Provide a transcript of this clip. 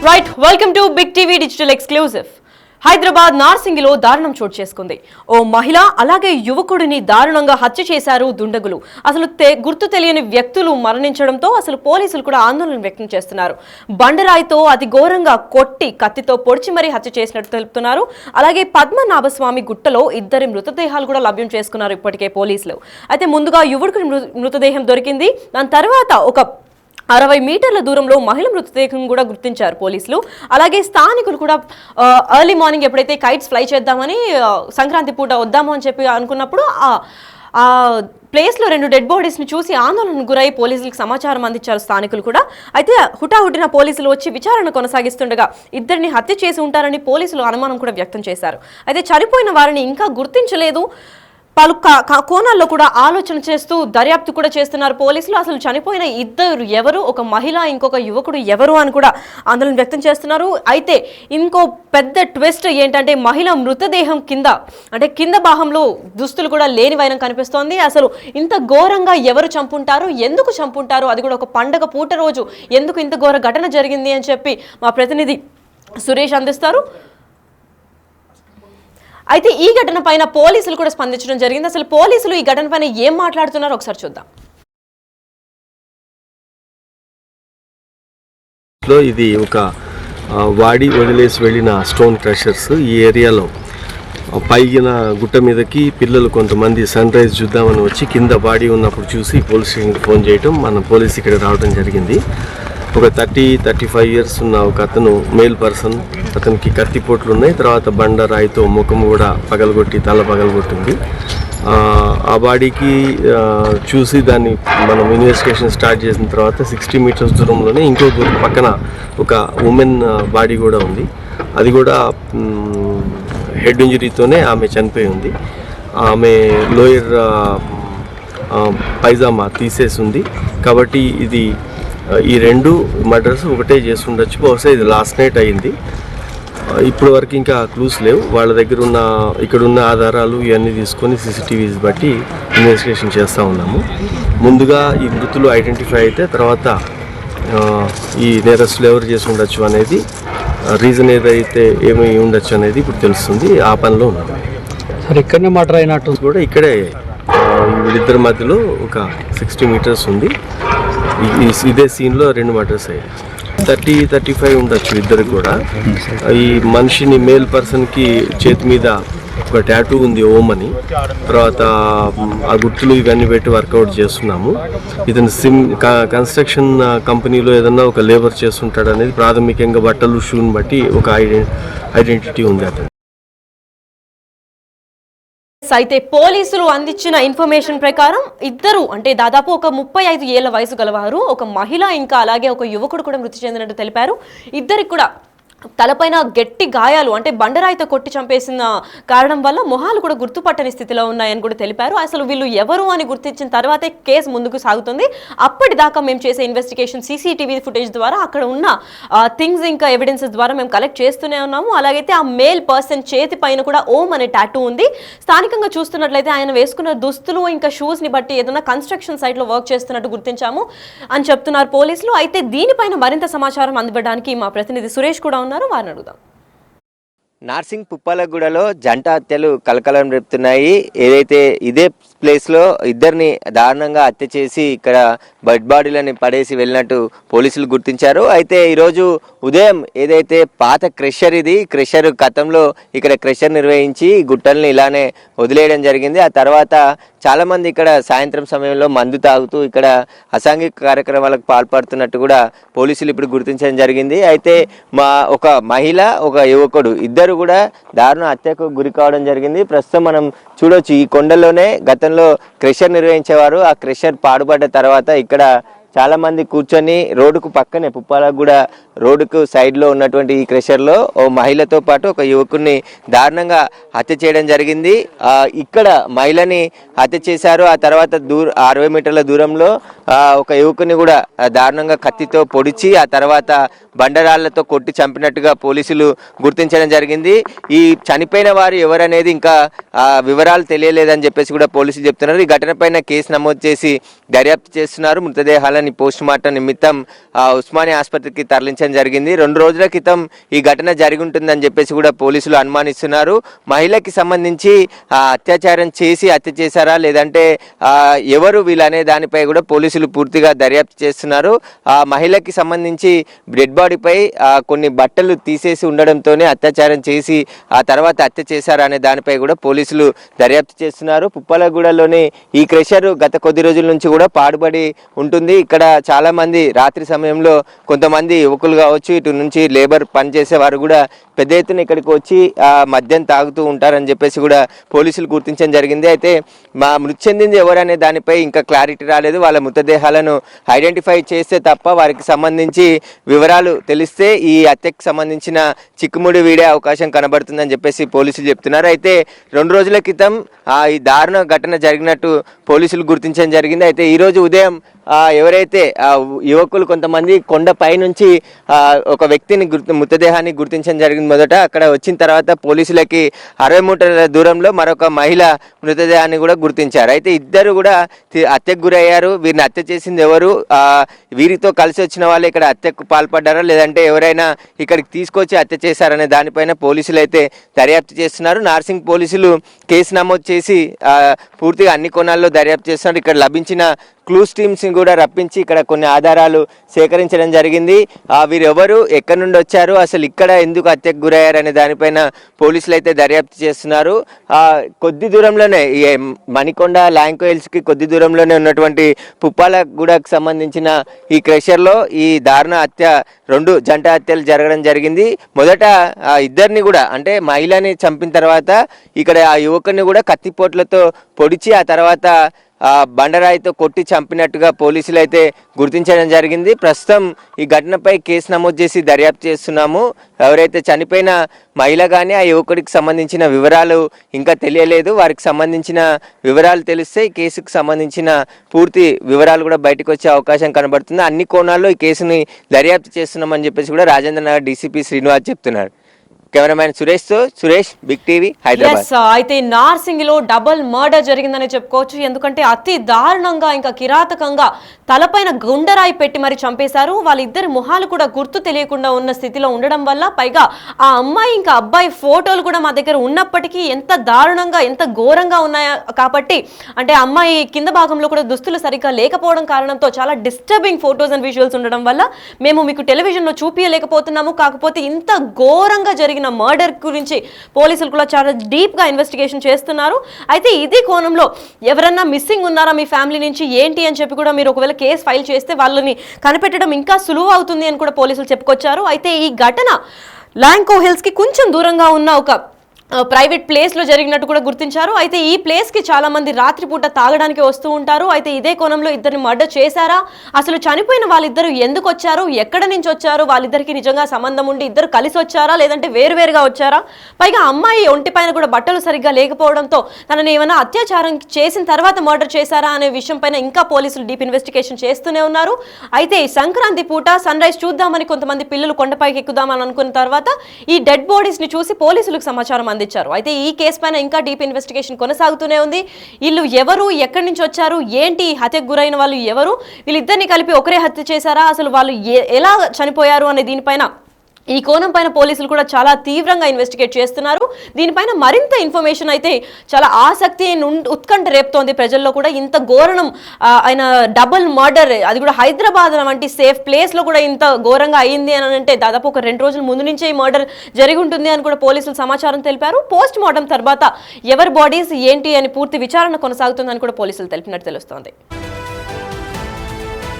Right welcome to Big TV digital exclusive. Hyderabad నార్సింగిలో దారుణం చోటు చేసుకుంది. ఓ మహిళ అలాగే యువకుడిని దారుణంగా హత్య చేశారు దుండగులు. అసలు గుర్తు తెలియని వ్యక్తులు మరణించడంతో అసలు పోలీసులు కూడా ఆందోళన వ్యక్తం చేస్తున్నారు. బండరాయితో అతి ఘోరంగా కొట్టి కత్తితో పొడిచి మరీ హత్య చేసినట్టు తెలుపుతున్నారు. అలాగే పద్మనాభస్వామి గుట్టలో ఇద్దరి మృతదేహాలు కూడా లభ్యం చేసుకున్నారు ఇప్పటికే పోలీసులు. అయితే ముందుగా యువకుడి మృతదేహం దొరికింది. దాని తర్వాత ఒక 60 మీటర్ల దూరంలో మహిళ మృతదేహం కూడా గుర్తించారు పోలీసులు. అలాగే స్థానికులు కూడా ఎర్లీ మార్నింగ్ ఎప్పుడైతే కైట్స్ ఫ్లై చేద్దామని సంక్రాంతి పూట వద్దాము అని చెప్పి అనుకున్నప్పుడు ఆ ప్లేస్లో 2 డెడ్ బాడీస్ని చూసి ఆందోళనకు గురై పోలీసులకు సమాచారం అందించారు స్థానికులు కూడా. అయితే హుటాహుటిన పోలీసులు వచ్చి విచారణ కొనసాగిస్తుండగా ఇద్దరిని హత్య చేసి ఉంటారని పోలీసులు అనుమానం కూడా వ్యక్తం చేశారు. అయితే చనిపోయిన వారిని ఇంకా గుర్తించలేదు. పలు కోణాల్లో కూడా ఆలోచన చేస్తూ దర్యాప్తు కూడా చేస్తున్నారు పోలీసులు. అసలు చనిపోయిన ఇద్దరు ఎవరు, ఒక మహిళ ఇంకొక యువకుడు ఎవరు అని కూడా ఆందోళన వ్యక్తం చేస్తున్నారు. అయితే ఇంకో పెద్ద ట్విస్ట్ ఏంటంటే మహిళ మృతదేహం కింద భాగంలో దుస్తులు కూడా లేని వైరం కనిపిస్తోంది. అసలు ఇంత ఘోరంగా ఎవరు చంపుంటారు, ఎందుకు చంపుంటారు, అది కూడా ఒక పండగ పూట రోజు ఎందుకు ఇంత ఘోర ఘటన జరిగింది అని చెప్పి మా ప్రతినిధి సురేష్ అందిస్తారు. అయితే ఈ ఘటన పైన పోలీసులు కూడా స్పందించడం జరిగింది. అసలు పోలీసులు ఈ ఘటన పైన ఏం మాట్లాడుతున్నారో ఒకసారి చూద్దాం. ఇది ఒక వాడి వదిలేసి వెళ్ళిన స్టోన్ క్రషర్స్. ఈ ఏరియాలో పైన గుట్ట మీదకి పిల్లలు కొంతమంది సన్ రైజ్ చూద్దామని వచ్చి కింద బాడీ ఉన్నప్పుడు చూసి పోలీస్ స్టేషన్కి ఫోన్ చేయటం, మన పోలీస్ ఇక్కడ రావడం జరిగింది. ఒక 30-35 ఇయర్స్ ఉన్న ఒక అతను మేల్ పర్సన్, అతనికి కత్తిపోట్లు ఉన్నాయి. తర్వాత బండరాయితో ముఖం కూడా పగలగొట్టి తల పగలగొట్టింది. ఆ బాడీకి చూసి దాన్ని మనం ఇన్వెస్టిగేషన్ స్టార్ట్ చేసిన తర్వాత 60 మీటర్స్ దూరంలోనే ఇంకో పక్కన ఒక ఉమెన్ బాడీ కూడా ఉంది. అది కూడా హెడ్ ఇంజరీతోనే ఆమె చనిపోయి ఉంది. ఆమె లోయర్ పైజామా తీసేసి ఉంది. కాబట్టి ఇది ఈ 2 మర్డర్స్ ఒకటే చేసి ఉండొచ్చు. బహుశా ఇది లాస్ట్ నైట్ అయింది. ఇప్పటి వరకు ఇంకా క్లూస్ లేవు. వాళ్ళ దగ్గర ఉన్న ఇక్కడున్న ఆధారాలు ఇవన్నీ తీసుకొని CCTVs బట్టి ఇన్వెస్టిగేషన్ చేస్తూ ఉన్నాము. ముందుగా ఈ మృతులు ఐడెంటిఫై అయితే తర్వాత ఈ నేరస్తులు ఎవరు చేసి ఉండొచ్చు అనేది రీజన్ ఏదైతే ఏమి ఉండొచ్చు అనేది ఇప్పుడు తెలుస్తుంది. ఆ పనిలో ఉన్నాము. సార్ ఇక్కడనే మర్డర్ అయినట్టు కూడా ఇక్కడే వీళ్ళిద్దరి మధ్యలో ఒక 60 మీటర్స్ ఉంది. ఇదే సీన్లో 2 మర్డర్స్ అయ్యాయి. 30-35 ఉండొచ్చు ఇద్దరు కూడా. ఈ మనిషిని మేల్ పర్సన్కి చేతి మీద ఒక టాటూ ఉంది ఓం అని. తర్వాత ఆ గుర్తులు ఇవన్నీ పెట్టి వర్కౌట్ చేస్తున్నాము. ఇతను కన్స్ట్రక్షన్ కంపెనీలో ఏదన్నా ఒక లేబర్ చేస్తుంటాడు అనేది ప్రాథమికంగా బట్టలు షూని బట్టి ఒక ఐడెంటిటీ ఉంది అతను. అయితే పోలీసులు అందించిన ఇన్ఫర్మేషన్ ప్రకారం ఇద్దరు అంటే దాదాపు ఒక 35 ఏళ్ల వయసు గలవారు, ఒక మహిళ ఇంకా అలాగే ఒక యువకుడు కూడా మృతి చెందినట్టు తెలిపారు. ఇద్దరికి కూడా తలపైన గట్టి గాయాలు అంటే బండరాయితో కొట్టి చంపేసిన కారణం వల్ల మొహాలు కూడా గుర్తుపట్టని స్థితిలో ఉన్నాయని కూడా తెలిపారు. అసలు వీళ్ళు ఎవరు అని గుర్తించిన తర్వాతే కేసు ముందుకు సాగుతుంది. అప్పటిదాకా మేము చేసే ఇన్వెస్టిగేషన్ CCTV ఫుటేజ్ ద్వారా అక్కడ ఉన్న థింగ్స్ ఇంకా ఎవిడెన్సెస్ ద్వారా మేము కలెక్ట్ చేస్తూనే ఉన్నాము. అలాగైతే ఆ మేల్ పర్సన్ చేతి పైన కూడా ఓం అనే టాటూ ఉంది. స్థానికంగా చూస్తున్నట్లయితే ఆయన వేసుకున్న దుస్తులు ఇంకా షూస్ని బట్టి ఏదైనా కన్స్ట్రక్షన్ సైట్లో వర్క్ చేస్తున్నట్టు గుర్తించాము అని చెప్తున్నారు పోలీసులు. అయితే దీనిపైన మరింత సమాచారం అందివ్వడానికి మా ప్రతినిధి సురేష్ కూడా వారిని అడుగుదాం. నార్సింగ్ పుప్పాలగూడలో జంట హత్యలు కలకలం రేపుతున్నాయి. ఏదైతే ఇదే ప్లేస్లో ఇద్దరిని దారుణంగా హత్య చేసి ఇక్కడ బెడ్ బాడీలని పడేసి వెళ్ళినట్టు పోలీసులు గుర్తించారు. అయితే ఈరోజు ఉదయం ఏదైతే పాత క్రెషర్, ఇది క్రెషర్ గతంలో ఇక్కడ క్రెషర్ నిర్వహించి గుట్టల్ని ఇలానే వదిలేయడం జరిగింది. ఆ తర్వాత చాలామంది ఇక్కడ సాయంత్రం సమయంలో మందు తాగుతూ ఇక్కడ అసాంఘిక కార్యక్రమాలకు పాల్పడుతున్నట్టు కూడా పోలీసులు ఇప్పుడు గుర్తించడం జరిగింది. అయితే ఒక మహిళ, ఒక యువకుడు ఇద్దరు కూడా దారుణ హత్యకు గురి కావడం జరిగింది. ప్రస్తుతం మనం చూడొచ్చు ఈ కొండల్లోనే గతంలో క్రెషర్ నిర్వహించేవారు. ఆ క్రెషర్ పాడుపడ్డ తర్వాత ఇక్కడ చాలా మంది కూర్చొని రోడ్డుకు పక్కనే పుప్పాలగూడ రోడ్డుకు సైడ్లో ఉన్నటువంటి ఈ క్రెషర్లో ఓ మహిళతో పాటు ఒక యువకుడిని దారుణంగా హత్య చేయడం జరిగింది. ఇక్కడ మహిళని హత్య చేశారు. ఆ తర్వాత 60 మీటర్ల దూరంలో ఒక యువకుని కూడా దారుణంగా కత్తితో పొడిచి ఆ తర్వాత బండరాళ్లతో కొట్టి చంపినట్టుగా పోలీసులు గుర్తించడం జరిగింది. ఈ చనిపోయిన వారు ఎవరనేది ఇంకా వివరాలు తెలియలేదని చెప్పేసి కూడా పోలీసులు చెప్తున్నారు. ఈ ఘటన పైన కేసు నమోదు చేసి దర్యాప్తు చేస్తున్నారు. మృతదేహాలను మృతదేహాలని పోస్ట్ మార్టం నిమిత్తం ఉస్మానియా ఆసుపత్రికి తరలించడం జరిగింది. 2 రోజుల క్రితం ఈ ఘటన జరిగి ఉంటుందని చెప్పేసి కూడా పోలీసులు అనుమానిస్తున్నారు. మహిళకి సంబంధించి అత్యాచారం చేసి హత్య చేశారా లేదంటే ఎవరు వీళ్ళనే దానిపై కూడా పోలీసులు పూర్తిగా దర్యాప్తు చేస్తున్నారు. ఆ మహిళకి సంబంధించి డెడ్ బాడీపై కొన్ని బట్టలు తీసేసి ఉండడంతోనే అత్యాచారం చేసి ఆ తర్వాత హత్య చేశారా అనే దానిపై కూడా పోలీసులు దర్యాప్తు చేస్తున్నారు. పుప్పలగూడలోని ఈ క్రెషర్ గత కొద్ది రోజుల నుంచి కూడా పాడుబడి ఉంటుంది. ఇక్కడ చాలా మంది రాత్రి సమయంలో కొంతమంది యువకులు కావచ్చు, ఇటు నుంచి లేబర్ పనిచేసే వారు కూడా పెద్ద ఎత్తున ఇక్కడికి వచ్చి మద్యం తాగుతూ ఉంటారని చెప్పేసి కూడా పోలీసులు గుర్తించడం జరిగింది. అయితే మృతి చెందింది ఎవరనే దానిపై ఇంకా క్లారిటీ రాలేదు. వాళ్ళ మృతదేహాలను ఐడెంటిఫై చేస్తే తప్ప వారికి సంబంధించి వివరాలు తెలిస్తే ఈ హత్యకు సంబంధించిన చిక్కుముడి వీడే అవకాశం కనబడుతుందని చెప్పేసి పోలీసులు చెప్తున్నారు. అయితే 2 రోజుల క్రితం ఈ దారుణ ఘటన జరిగినట్టు పోలీసులు గుర్తించడం జరిగింది. అయితే ఈరోజు ఉదయం ఎవరైతే యువకులు కొంతమంది కొండపై నుంచి ఒక వ్యక్తిని మృతదేహాన్ని గుర్తించడం జరిగింది. మొదట అక్కడ వచ్చిన తర్వాత పోలీసులకి 60 మీటర్ల దూరంలో మరొక మహిళ మృతదేహాన్ని కూడా గుర్తించారు. అయితే ఇద్దరు కూడా హత్యకు గురయ్యారు. వీరిని హత్య చేసింది ఎవరు, వీరితో కలిసి వచ్చిన వాళ్ళు ఇక్కడ హత్యకు పాల్పడ్డారా లేదంటే ఎవరైనా ఇక్కడికి తీసుకొచ్చి హత్య చేశారనే దానిపైన పోలీసులు అయితే దర్యాప్తు చేస్తున్నారు. నార్సింగ్ పోలీసులు కేసు నమోదు చేసి పూర్తిగా అన్ని కోణాల్లో దర్యాప్తు చేస్తున్నారు. ఇక్కడ లభించిన క్లూస్ టీమ్స్ కూడా రప్పించి ఇక్కడ కొన్ని ఆధారాలు సేకరించడం జరిగింది. వీరెవరు, ఎక్కడి నుండి వచ్చారు, అసలు ఇక్కడ ఎందుకు హత్యకు గురయ్యారు అనే దానిపైన పోలీసులు అయితే దర్యాప్తు చేస్తున్నారు. కొద్ది దూరంలోనే మణికొండ ల్యాంకో హిల్స్కి కొద్ది దూరంలోనే ఉన్నటువంటి పుప్పాలగూడకు సంబంధించిన ఈ క్రెషర్లో ఈ దారుణ హత్య 2 జంట హత్యలు జరగడం జరిగింది. మొదట ఇద్దరిని కూడా అంటే మహిళని చంపిన తర్వాత ఇక్కడ ఆ యువకుని కూడా కత్తిపోట్లతో పొడిచి ఆ తర్వాత బండరాయితో కొట్టి చంపినట్టుగా పోలీసులు అయితే గుర్తించడం జరిగింది. ప్రస్తుతం ఈ ఘటనపై కేసు నమోదు చేసి దర్యాప్తు చేస్తున్నాము. ఎవరైతే చనిపోయిన మహిళ కానీ ఆ యువకుడికి సంబంధించిన వివరాలు ఇంకా తెలియలేదు. వారికి సంబంధించిన వివరాలు తెలిస్తే ఈ కేసుకు సంబంధించిన పూర్తి వివరాలు కూడా బయటకు వచ్చే అవకాశం కనబడుతుంది. అన్ని కోణాల్లో ఈ కేసుని దర్యాప్తు చేస్తున్నామని చెప్పేసి కూడా రాజేంద్ర నగర్ డీసీపీ శ్రీనివాస్ చెప్తున్నారు. Cameraman Suresh Big TV Hyderabad. అయితే నార్సింగ్ లో డబుల్ మర్డర్ జరిగిందని చెప్పుకోవచ్చు. ఎందుకంటే అతి దారుణంగా ఇంకా కిరాతకంగా తలపైన గుండెరాయి పెట్టి మరి చంపేశారు. వాళ్ళిద్దరి మొహాలు కూడా గుర్తు తెలియకుండా ఉన్న స్థితిలో ఉండడం వల్ల పైగా ఆ అమ్మాయి ఇంకా అబ్బాయి ఫోటోలు కూడా మా దగ్గర ఉన్నప్పటికీ ఎంత దారుణంగా ఎంత ఘోరంగా ఉన్నాయా కాబట్టి అంటే అమ్మాయి కింద భాగంలో కూడా దుస్తులు సరిగ్గా లేకపోవడం కారణంతో చాలా డిస్టర్బింగ్ ఫోటోస్ అండ్ విజువల్స్ ఉండడం వల్ల మేము మీకు టెలివిజన్లో చూపించలేకపోతున్నాము. కాకపోతే ఇంత ఘోరంగా జరిగిన మర్డర్ గురించి పోలీసులు కూడా చాలా డీప్ గా ఇన్వెస్టిగేషన్ చేస్తున్నారు. అయితే ఇదే కోణంలో ఎవరన్నా మిస్సింగ్ ఉన్నారా మీ ఫ్యామిలీ నుంచి ఏంటి అని చెప్పి కూడా మీరు ఒకవేళ కేసు ఫైల్ చేస్తే వాళ్ళని కనిపెట్టడం ఇంకా సులువు అవుతుంది అని కూడా పోలీసులు చెప్పుకొచ్చారు. అయితే ఈ ఘటన ల్యాంకో హిల్స్ కి కొంచెం దూరంగా ఉన్న ఒక ప్రైవేట్ ప్లేస్ లో జరిగినట్టు కూడా గుర్తించారు. అయితే ఈ ప్లేస్ కి చాలా మంది రాత్రిపూట తాగడానికి వస్తూ ఉంటారు. అయితే ఇదే కోణంలో ఇద్దరిని మర్డర్ చేశారా, అసలు చనిపోయిన వాళ్ళిద్దరు ఎందుకు వచ్చారు, ఎక్కడ నుంచి వచ్చారు, వాళ్ళిద్దరికి నిజంగా సంబంధం ఉండి ఇద్దరు కలిసి వచ్చారా లేదంటే వేరువేరుగా వచ్చారా, పైగా అమ్మాయి ఒంటిపైన కూడా బట్టలు సరిగ్గా లేకపోవడంతో తనని ఏమైనా అత్యాచారం చేసిన తర్వాత మర్డర్ చేశారా అనే విషయం పైన ఇంకా పోలీసులు డీప్ ఇన్వెస్టిగేషన్ చేస్తూనే ఉన్నారు. అయితే సంక్రాంతి పూట సన్ రైజ్ చూద్దామని కొంతమంది పిల్లలు కొండపైకి ఎక్కుదామని అనుకున్న తర్వాత ఈ డెడ్ బాడీస్ ని చూసి పోలీసులకు సమాచారం అందించారు. అయితే ఈ కేసు పైన ఇంకా డీప్ ఇన్వెస్టిగేషన్ కొనసాగుతూనే ఉంది. వీళ్ళు ఎవరు, ఎక్కడి నుంచి వచ్చారు, ఏంటి, హత్యకు గురైన వాళ్ళు ఎవరు, వీళ్ళిద్దరిని కలిపి ఒకరే హత్య చేశారా, అసలు వాళ్ళు ఎలా చనిపోయారు అనే దీనిపైన ఈ కోణం పైన పోలీసులు కూడా చాలా తీవ్రంగా ఇన్వెస్టిగేట్ చేస్తున్నారు. దీనిపైన మరింత ఇన్ఫర్మేషన్ అయితే చాలా ఆసక్తి ఉత్కంఠ రేపుతోంది ప్రజల్లో కూడా. ఇంత ఘోరణం ఆయన డబుల్ మర్డర్, అది కూడా హైదరాబాద్ వంటి సేఫ్ ప్లేస్ లో కూడా ఇంత ఘోరంగా అయింది అని అంటే దాదాపు ఒక 2 రోజుల ముందు నుంచే ఈ మర్డర్ జరిగి ఉంటుంది అని కూడా పోలీసులు సమాచారం తెలిపారు. పోస్ట్ మార్టం తర్వాత ఎవరి బాడీస్ ఏంటి అని పూర్తి విచారణ కొనసాగుతుందని కూడా పోలీసులు తెలిపినట్టు తెలుస్తోంది.